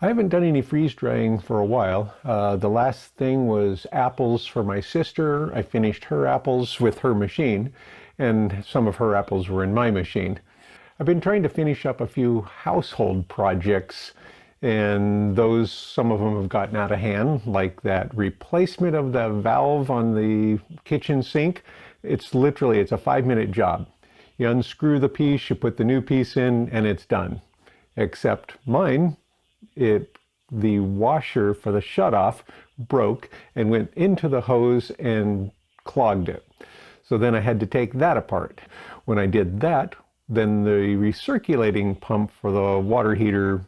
I haven't done any freeze drying for a while. The last thing was apples for my sister. I finished her apples with her machine, and some of her apples were in my machine. I've been trying to finish up a few household projects, and those, some of them have gotten out of hand, like that replacement of the valve on the kitchen sink. It's a 5-minute job. You unscrew the piece, you put the new piece in, and it's done. Except mine, the washer for the shutoff broke and went into the hose and clogged it. So then I had to take that apart. When I did that, then the recirculating pump for the water heater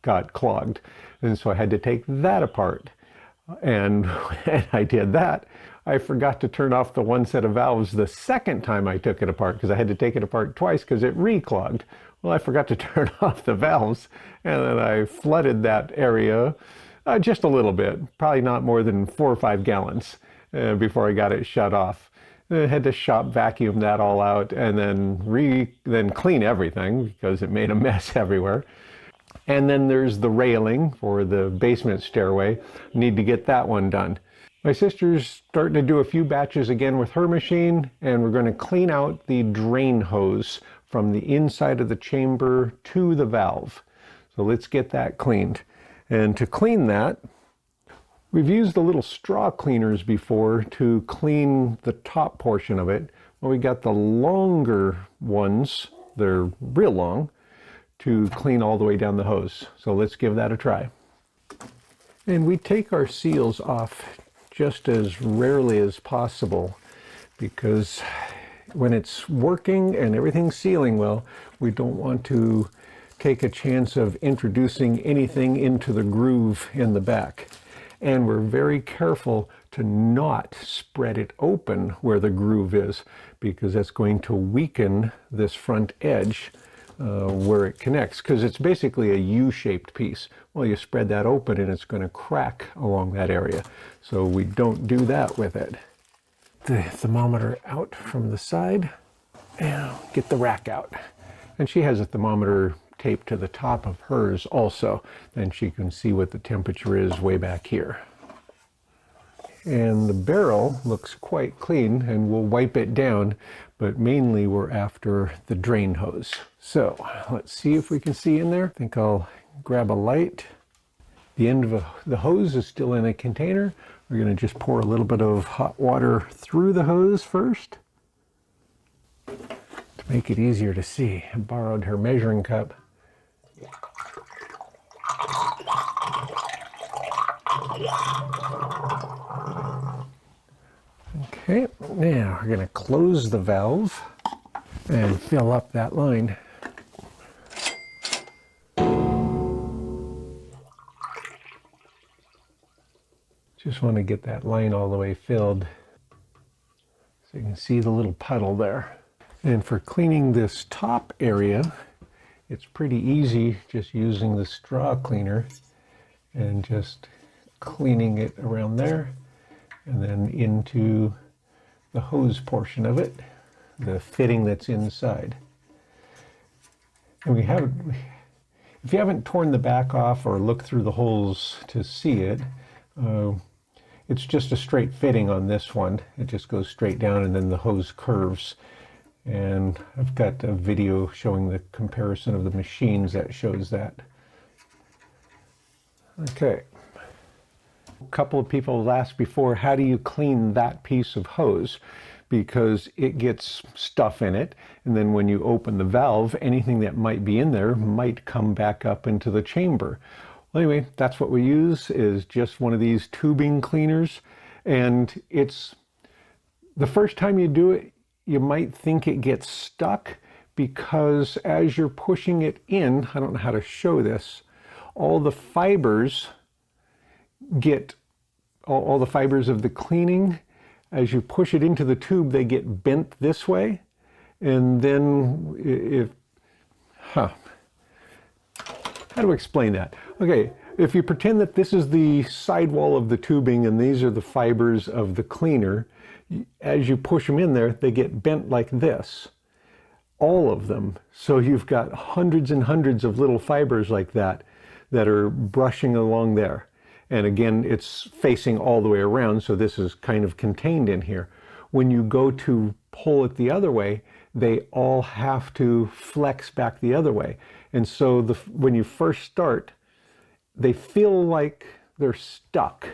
got clogged. And so I had to take that apart. And when I did that, I forgot to turn off the one set of valves the second time I took it apart, because I had to take it apart twice because it reclogged. Well, I forgot to turn off the valves, and then I flooded that area just a little bit, probably not more than 4 or 5 gallons before I got it shut off. I had to shop vacuum that all out and then clean everything because it made a mess everywhere. And then there's the railing for the basement stairway. Need to get that one done. My sister's starting to do a few batches again with her machine, and we're going to clean out the drain hose from the inside of the chamber to the valve. So let's get that cleaned. And to clean that, we've used the little straw cleaners before to clean the top portion of it. Well, we got the longer ones, they're real long, to clean all the way down the hose. So let's give that a try. And we take our seals off just as rarely as possible, because when it's working and everything's sealing well, we don't want to take a chance of introducing anything into the groove in the back. And we're very careful to not spread it open where the groove is, because that's going to weaken this front edge where it connects, because it's basically a U-shaped piece. Well, you spread that open and it's going to crack along that area. So we don't do that with it. The thermometer out from the side, and get the rack out. And she has a thermometer taped to the top of hers also, then she can see what the temperature is way back here. And the barrel looks quite clean, and we'll wipe it down, but mainly we're after the drain hose. So let's see if we can see in there. I think I'll grab a light. The end of the hose is still in a container. We're going to just pour a little bit of hot water through the hose first to make it easier to see. I borrowed her measuring cup. Okay, now we're going to close the valve and fill up that line. Just want to get that line all the way filled so you can see the little puddle there. And for cleaning this top area, it's pretty easy just using the straw cleaner and just cleaning it around there and then into the hose portion of it, the fitting that's inside. And if you haven't torn the back off or looked through the holes to see it, it's just a straight fitting on this one. It just goes straight down and then the hose curves. And I've got a video showing the comparison of the machines that shows that. Okay. A couple of people have asked before, how do you clean that piece of hose? Because it gets stuff in it, and then when you open the valve, anything that might be in there might come back up into the chamber. Well, anyway, that's what we use, is just one of these tubing cleaners. And it's the first time you do it, you might think it gets stuck, because as you're pushing it in, I don't know how to show this, all the fibers get, all the fibers of the cleaning, as you push it into the tube, they get bent this way. And then how do I explain that? Okay, if you pretend that this is the sidewall of the tubing and these are the fibers of the cleaner, as you push them in there, they get bent like this, all of them. So you've got hundreds and hundreds of little fibers like that that are brushing along there. And again, it's facing all the way around, so this is kind of contained in here. When you go to pull it the other way, they all have to flex back the other way. And so when you first start, they feel like they're stuck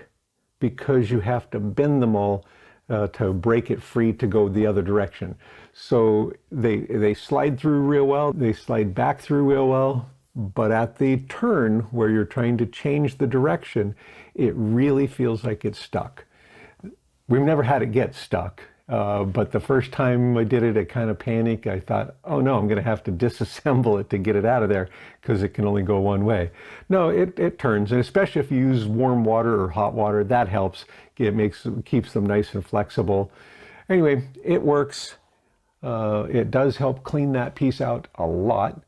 because you have to bend them all to break it free to go the other direction. So they slide through real well, they slide back through real well, but at the turn where you're trying to change the direction, it really feels like it's stuck. We've never had it get stuck, but the first time I did it, I kind of panicked. I thought, oh no, I'm going to have to disassemble it to get it out of there because it can only go one way. No, it turns, and especially if you use warm water or hot water, that helps. It keeps them nice and flexible. Anyway, it works. It does help clean that piece out a lot.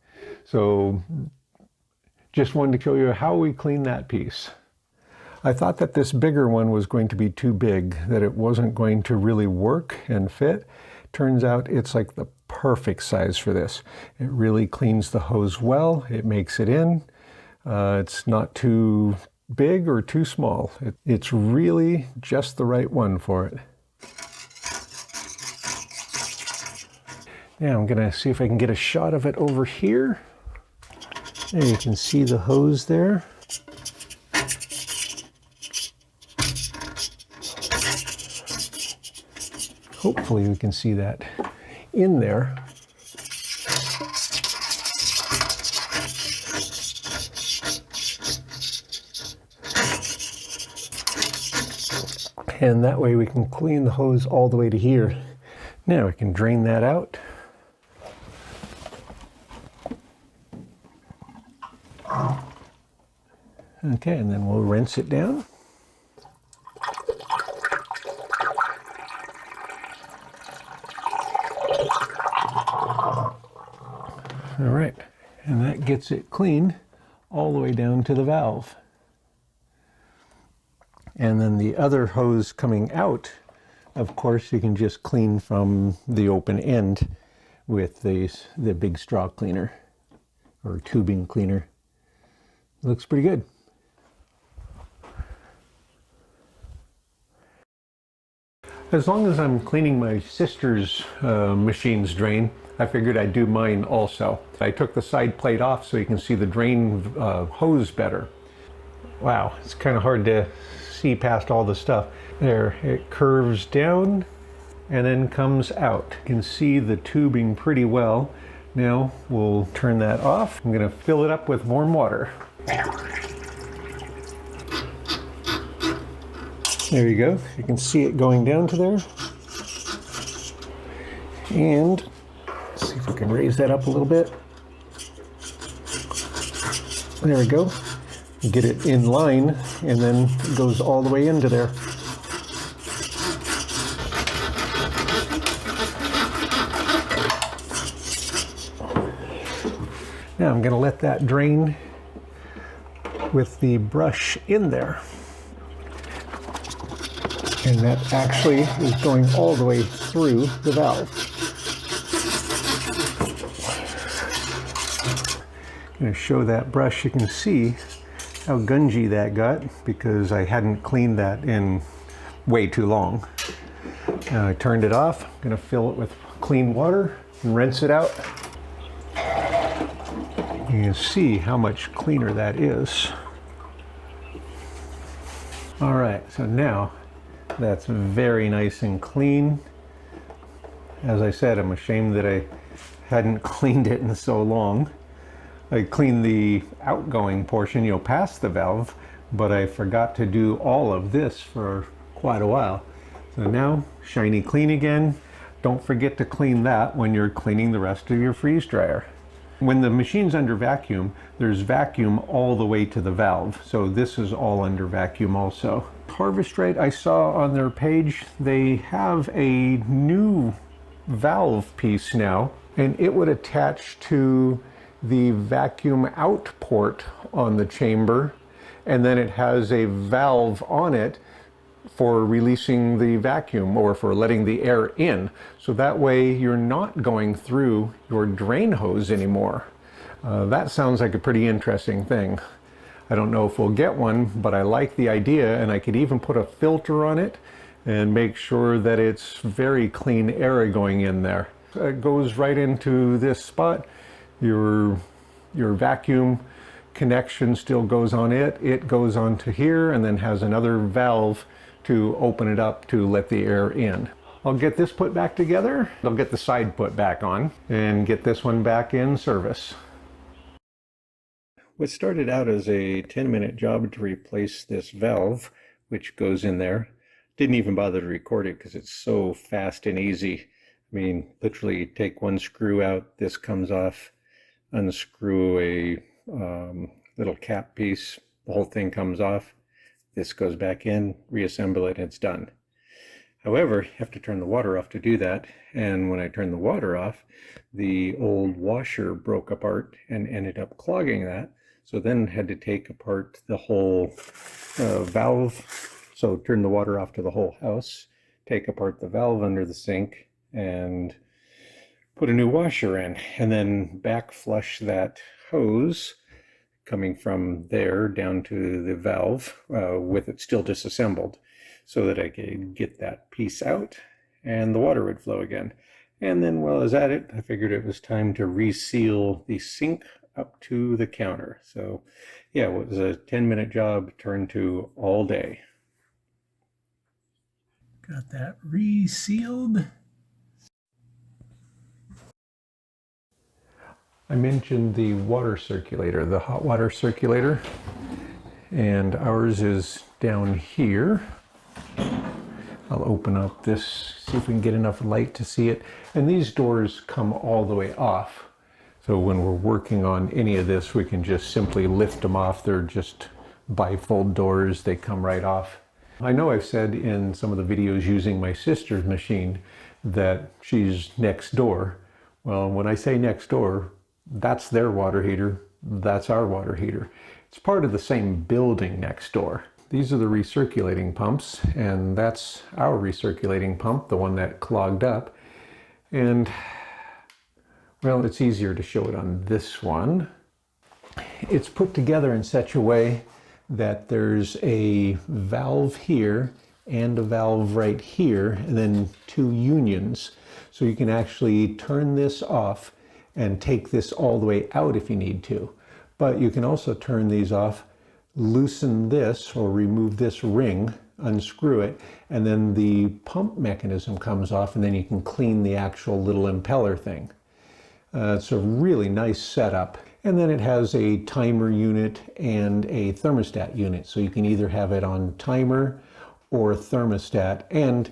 So just wanted to show you how we clean that piece. I thought that this bigger one was going to be too big, that it wasn't going to really work and fit. Turns out it's like the perfect size for this. It really cleans the hose well. It makes it in. It's not too big or too small. It's really just the right one for it. Now I'm gonna see if I can get a shot of it over here. There you can see the hose there. Hopefully we can see that in there. And that way we can clean the hose all the way to here. Now we can drain that out. Okay, and then we'll rinse it down. All right, and that gets it clean all the way down to the valve. And then the other hose coming out, of course, you can just clean from the open end with the big straw cleaner or tubing cleaner. Looks pretty good. As long as I'm cleaning my sister's machine's drain, I figured I'd do mine also. I took the side plate off so you can see the drain hose better. Wow, it's kind of hard to see past all the stuff. There, it curves down and then comes out. You can see the tubing pretty well. Now we'll turn that off. I'm going to fill it up with warm water. There you go. You can see it going down to there. And let's see if we can raise that up a little bit. There we go. Get it in line, and then it goes all the way into there. Now I'm going to let that drain with the brush in there. And that actually is going all the way through the valve. I'm going to show that brush. You can see how gungy that got because I hadn't cleaned that in way too long. Now I turned it off. I'm going to fill it with clean water and rinse it out. You can see how much cleaner that is. All right, so now that's very nice and clean. As I said, I'm ashamed that I hadn't cleaned it in so long. I cleaned the outgoing portion, past the valve, but I forgot to do all of this for quite a while. So now, shiny clean again. Don't forget to clean that when you're cleaning the rest of your freeze dryer. When the machine's under vacuum, there's vacuum all the way to the valve. So this is all under vacuum also. Harvest Right, I saw on their page, they have a new valve piece now, and it would attach to the vacuum out port on the chamber, and then it has a valve on it for releasing the vacuum or for letting the air in. So that way you're not going through your drain hose anymore. That sounds like a pretty interesting thing. I don't know if we'll get one, but I like the idea, and I could even put a filter on it and make sure that it's very clean air going in there. It goes right into this spot. Your vacuum connection still goes on it. It goes onto here and then has another valve to open it up to let the air in. I'll get this put back together. I'll get the side put back on and get this one back in service. What started out as a 10-minute job to replace this valve, which goes in there, didn't even bother to record it because it's so fast and easy. I mean, literally take one screw out, this comes off, unscrew a little cap piece, the whole thing comes off, this goes back in, reassemble it, and it's done. However, you have to turn the water off to do that, and when I turned the water off, the old washer broke apart and ended up clogging that, so then had to take apart the whole valve, so turn the water off to the whole house, take apart the valve under the sink, and put a new washer in, and then back flush that hose coming from there down to the valve with it still disassembled so that I could get that piece out and the water would flow again. And then while I was at it, I figured it was time to reseal the sink up to the counter. So yeah, it was a 10-minute job turned to all day. Got that resealed. I mentioned the water circulator, the hot water circulator, and ours is down here. I'll open up this, see if we can get enough light to see it. And these doors come all the way off. So when we're working on any of this, we can just simply lift them off. They're just bifold doors, they come right off. I know I've said in some of the videos using my sister's machine that she's next door. Well, when I say next door, that's their water heater, that's our water heater. It's part of the same building next door. These are the recirculating pumps, and that's our recirculating pump, the one that clogged up. And, well, it's easier to show it on this one. It's put together in such a way that there's a valve here and a valve right here, and then two unions. So you can actually turn this off and take this all the way out if you need to. But you can also turn these off, loosen this or remove this ring, unscrew it, and then the pump mechanism comes off, and then you can clean the actual little impeller thing. It's a really nice setup. And then it has a timer unit and a thermostat unit. So you can either have it on timer or thermostat. And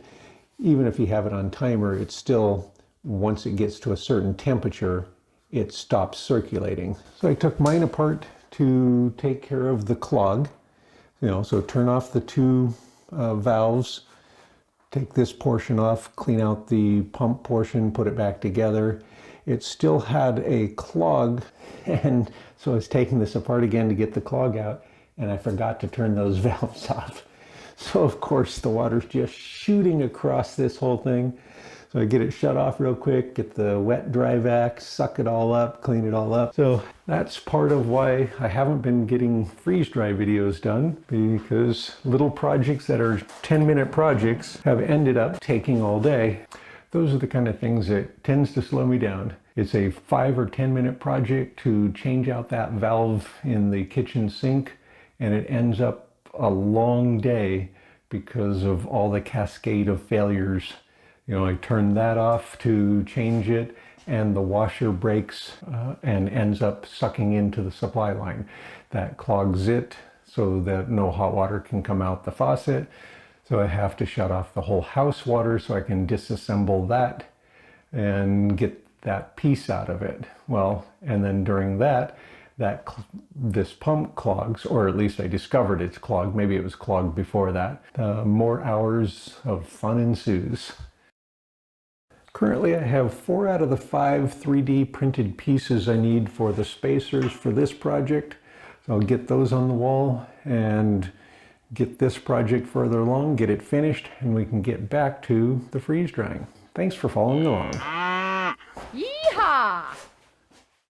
even if you have it on timer, it's still, once it gets to a certain temperature, it stops circulating. So I took mine apart to take care of the clog. So turn off the two valves, take this portion off, clean out the pump portion, put it back together. It still had a clog, and so I was taking this apart again to get the clog out, and I forgot to turn those valves off. So of course the water's just shooting across this whole thing. So I get it shut off real quick, get the wet dry vac, suck it all up, clean it all up. So that's part of why I haven't been getting freeze dry videos done, because little projects that are 10-minute projects have ended up taking all day. Those are the kind of things that tends to slow me down. It's a 5 or 10-minute project to change out that valve in the kitchen sink, and it ends up a long day because of all the cascade of failures. I turn that off to change it, and the washer breaks and ends up sucking into the supply line. That clogs it so that no hot water can come out the faucet. So I have to shut off the whole house water so I can disassemble that and get that piece out of it. Well, and then during that this pump clogs, or at least I discovered it's clogged. Maybe it was clogged before that. More hours of fun ensues. Currently I have 4 out of the 5 3D printed pieces I need for the spacers for this project. So I'll get those on the wall and get this project further along, get it finished, and we can get back to the freeze drying. Thanks for following along.